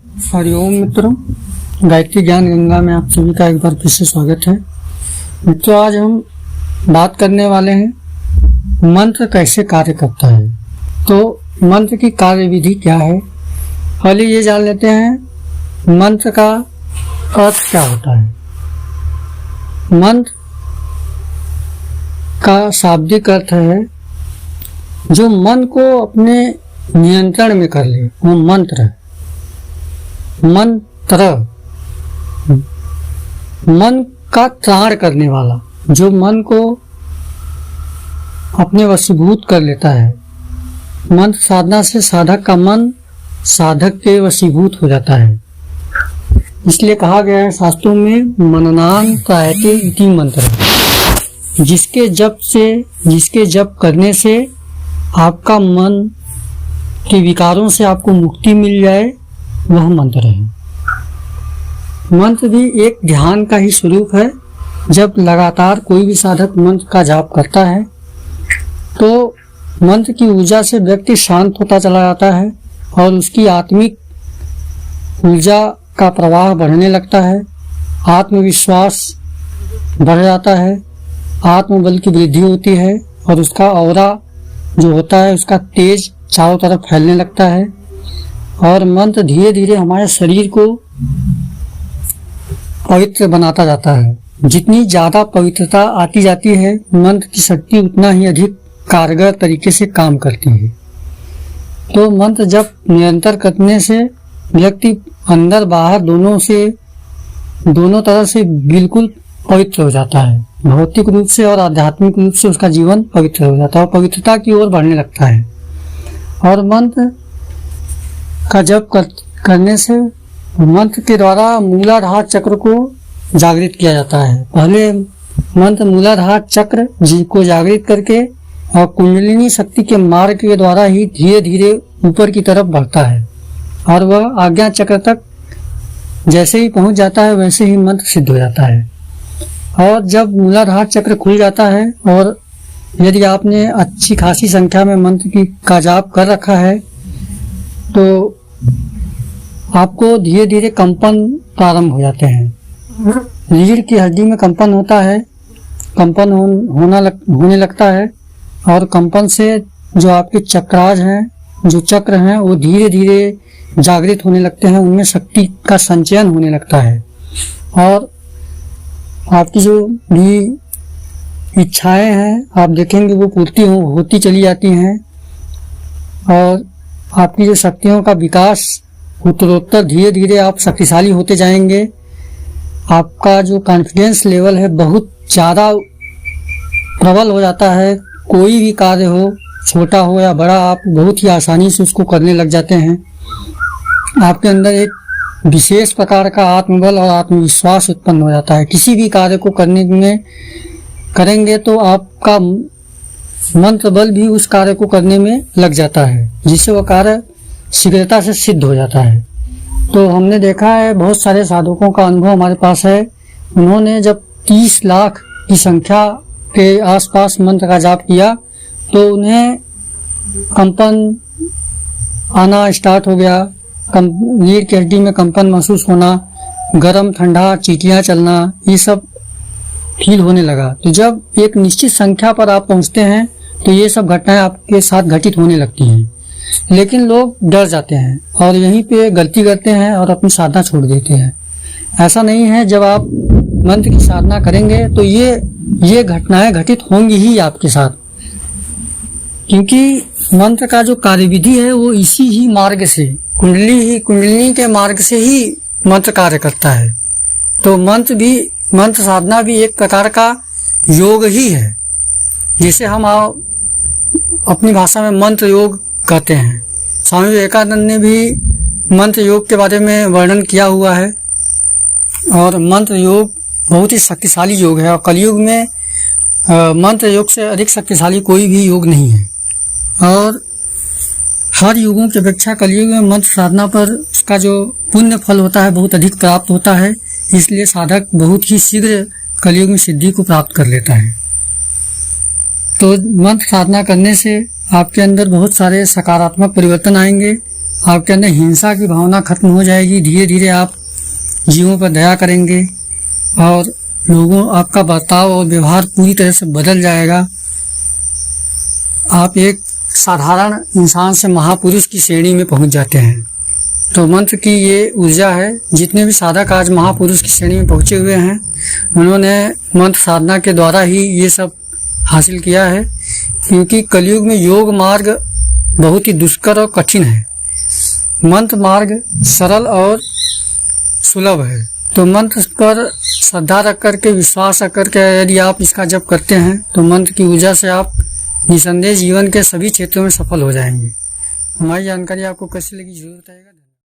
हरिओम मित्रों, गायत्री ज्ञान गंगा में आप सभी का एक बार फिर से स्वागत है। मित्रों, आज हम बात करने वाले हैं मंत्र कैसे कार्य करता है। तो मंत्र की कार्य विधि क्या है, पहले ये जान लेते हैं मंत्र का अर्थ क्या होता है। मंत्र का शाब्दिक अर्थ है जो मन को अपने नियंत्रण में कर ले, वो मंत्र है। मंत्र मन का त्राण करने वाला, जो मन को अपने वशीभूत कर लेता है। मंत्र साधना से साधक का मन साधक के वशीभूत हो जाता है। इसलिए कहा गया है शास्त्रों में, मननान त्रायते इति मंत्र। जिसके जप करने से आपका मन के विकारों से आपको मुक्ति मिल जाए, वह मंत्र है। मंत्र भी एक ध्यान का ही स्वरूप है। जब लगातार कोई भी साधक मंत्र का जाप करता है तो मंत्र की ऊर्जा से व्यक्ति शांत होता चला जाता है और उसकी आत्मिक ऊर्जा का प्रवाह बढ़ने लगता है। आत्मविश्वास बढ़ जाता है, आत्मबल की वृद्धि होती है और उसका ऑरा जो होता है, उसका तेज चारों तरफ फैलने लगता है। और मंत्र धीरे धीरे हमारे शरीर को पवित्र बनाता जाता है। जितनी ज्यादा पवित्रता आती जाती है, मंत्र की शक्ति उतना ही अधिक कारगर तरीके से काम करती है। तो मंत्र जब निरंतर करने से व्यक्ति अंदर बाहर दोनों तरह से बिल्कुल पवित्र हो जाता है। भौतिक रूप से और आध्यात्मिक रूप से उसका जीवन पवित्र हो जाता है और पवित्रता की ओर बढ़ने लगता है। और मंत्र का जप करने से मंत्र के द्वारा मूलाधार चक्र को जागृत किया जाता है। पहले मंत्र मूलाधार चक्र को जागृत करके और कुंडलिनी शक्ति के मार्ग के द्वारा ही धीरे धीरे ऊपर की तरफ बढ़ता है और वह आज्ञा चक्र तक जैसे ही पहुंच जाता है वैसे ही मंत्र सिद्ध हो जाता है। और जब मूलाधार चक्र खुल जाता है और यदि आपने अच्छी खासी संख्या में मंत्र का जाप कर रखा है तो आपको धीरे धीरे कंपन प्रारंभ हो जाते हैं। रीढ़ की हड्डी में कंपन होता है, कंपन होने लगता है और कंपन से जो आपके चक्राज हैं, जो चक्र हैं, वो धीरे धीरे जागृत होने लगते हैं। उनमें शक्ति का संचयन होने लगता है और आपकी जो भी इच्छाएं हैं आप देखेंगे वो पूर्ति होती चली जाती हैं और आपकी जो शक्तियों का विकास उत्तरोत्तर धीरे धीरे आप शक्तिशाली होते जाएंगे। आपका जो कॉन्फिडेंस लेवल है बहुत ज़्यादा प्रबल हो जाता है। कोई भी कार्य हो, छोटा हो या बड़ा, आप बहुत ही आसानी से उसको करने लग जाते हैं। आपके अंदर एक विशेष प्रकार का आत्मबल और आत्मविश्वास उत्पन्न हो जाता है। किसी भी कार्य को करेंगे तो आपका मंत्र बल भी उस कार्य को करने में लग जाता है, जिससे वह कार्य शीघ्रता से सिद्ध हो जाता है। तो हमने देखा है, बहुत सारे साधकों का अनुभव हमारे पास है। उन्होंने जब 30 लाख की संख्या के आसपास मंत्र का जाप किया तो उन्हें कंपन आना स्टार्ट हो गया। रीढ़ की हड्डी में कंपन महसूस होना, गर्म ठंडा चीटियां चलना, ये सब फील होने लगा। तो जब एक निश्चित संख्या पर आप पहुंचते हैं तो ये सब घटनाएं आपके साथ घटित होने लगती हैं। लेकिन लोग डर जाते हैं और यहीं पे गलती करते हैं और अपनी साधना छोड़ देते हैं। ऐसा नहीं है, जब आप मंत्र की साधना करेंगे तो ये घटनाएं घटित होंगी ही आपके साथ, क्योंकि मंत्र का जो कार्यविधि है वो इसी ही मार्ग से, कुंडलिनी के मार्ग से ही मंत्र कार्य करता है। तो मंत्र साधना भी एक प्रकार का योग ही है, जिसे हम अपनी भाषा में मंत्र योग कहते हैं। स्वामी विवेकानंद ने भी मंत्र योग के बारे में वर्णन किया हुआ है और मंत्र योग बहुत ही शक्तिशाली योग है और कलयुग में मंत्र योग से अधिक शक्तिशाली कोई भी योग नहीं है। और हर युगों की अपेक्षा कलयुग में मंत्र साधना पर उसका जो पुण्य फल होता है बहुत अधिक प्राप्त होता है। इसलिए साधक बहुत ही शीघ्र कलयुग में सिद्धि को प्राप्त कर लेता है। तो मंत्र साधना करने से आपके अंदर बहुत सारे सकारात्मक परिवर्तन आएंगे आपके अंदर हिंसा की भावना खत्म हो जाएगी। धीरे धीरे आप जीवों पर दया करेंगे और लोगों आपका बर्ताव और व्यवहार पूरी तरह से बदल जाएगा। आप एक साधारण इंसान से महापुरुष की श्रेणी में पहुंच जाते हैं। तो मंत्र की ये ऊर्जा है। जितने भी साधक आज महापुरुष की श्रेणी में पहुंचे हुए हैं, उन्होंने मंत्र साधना के द्वारा ही ये सब हासिल किया है। क्योंकि कलयुग में योग मार्ग बहुत ही दुष्कर और कठिन है, मंत्र मार्ग सरल और सुलभ है। तो मंत्र पर श्रद्धा रख करके, विश्वास रख करके यदि आप इसका जप करते हैं तो मंत्र की ऊर्जा से आप निसंदेह जीवन के सभी क्षेत्रों में सफल हो जाएंगे। हमारी जानकारी आपको कैसी लगी जरूर बताइएगा।